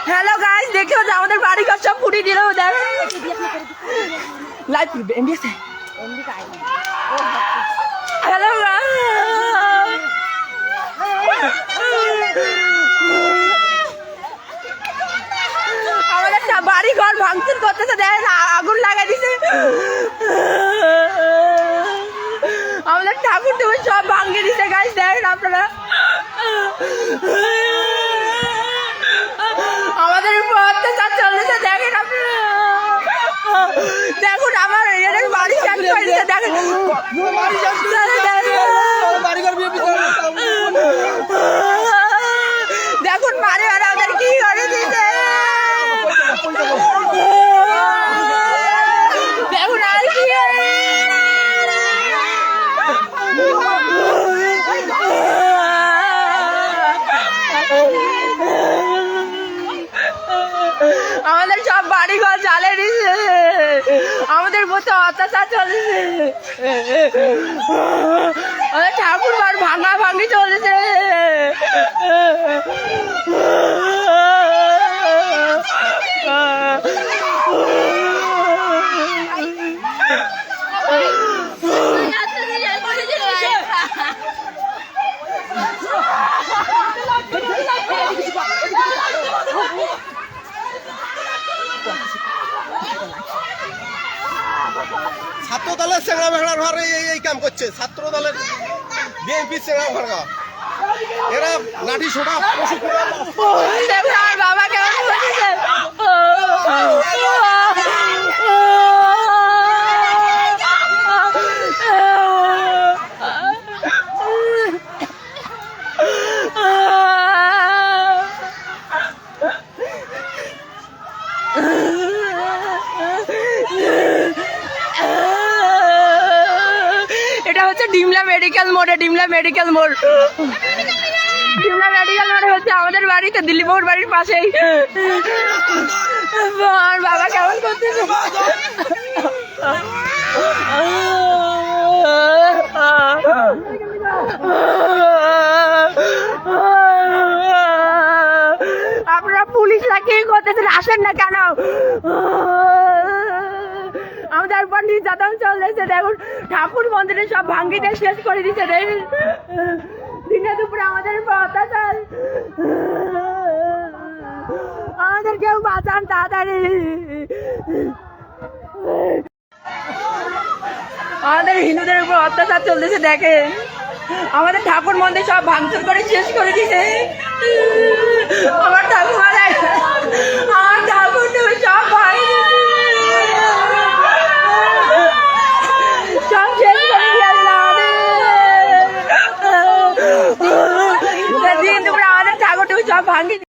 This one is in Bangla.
হ্যালো গাইস, দেখো যে আমাদের বাড়ি ঘর সব পুড়িয়ে দিল। দেখ লাইভ এমবি আছে, এমবি কাই। হ্যালো আমাদের বাড়ি ঘর ভাঙচুর করতেছে, দেখেন আগুন লাগাই দিছে। আমাদের ঠাকুর তুমি সব ভাঙিয়ে দিছে গাইস, দেখেন আপনারা। আমাদের উপর অত্যাচার চলতেছে, দেখেন আপনারা। দেখুন আমার বাড়ি শেষ করে দিচ্ছে, দেখেন দেখুন মারে মারে আমাদের কি করে দিচ্ছে। দেখুন আর কি আমাদের সব বাড়ি ঘর জ্বালিয়ে দিচ্ছে, আমাদের মতো অত্যাচার চলেছে, আমাদের ঠাকুর ঘর ভাঙা ভাঙি চলেছে। ছাত্র দলের চেংড়া ভেড়ার ঘর এই কাম করছে, ছাত্র দলের বিএনপি চেংড়া ভেড়া, এরা লাঠি ছোটা। আমার বাবা কেমন করছে, এটা হচ্ছে ডিমলা মেডিকেল মোড়ে, ডিমলা মেডিকেল মোড়, ডিমলা মেডিকেল মোড়ে হচ্ছে আমাদের বাড়িতে, দিলীপবাবুর বাড়ির পাশেই। আমার বাবা কেমন করতেছে, আপনারা পুলিশরা কি করতেছেন, আসেন না কেন? আমাদের উপর নির্যাতন চলেছে, দেখুন ঠাকুর মন্দিরে সব ভাঙ্গিতে শেষ করে দিচ্ছে, দেখুন দিনে দুপুরে আমাদের উপর অত্যাচার। আমাদের কেউ বাঁচান তাড়াতাড়ি। আমাদের হিন্দুদের উপর অত্যাচার চলতেছে, দেখেন আমাদের ঠাকুর মন্দির সব ভাঙচুর করে শেষ করে দিছে। আমার ঠাকুর আমার ঠাকুর তুমি সব ভাঙি সব শেষ করে দিন দুপুরে আমাদের ঠাকুর তুমি সব ভাঙি।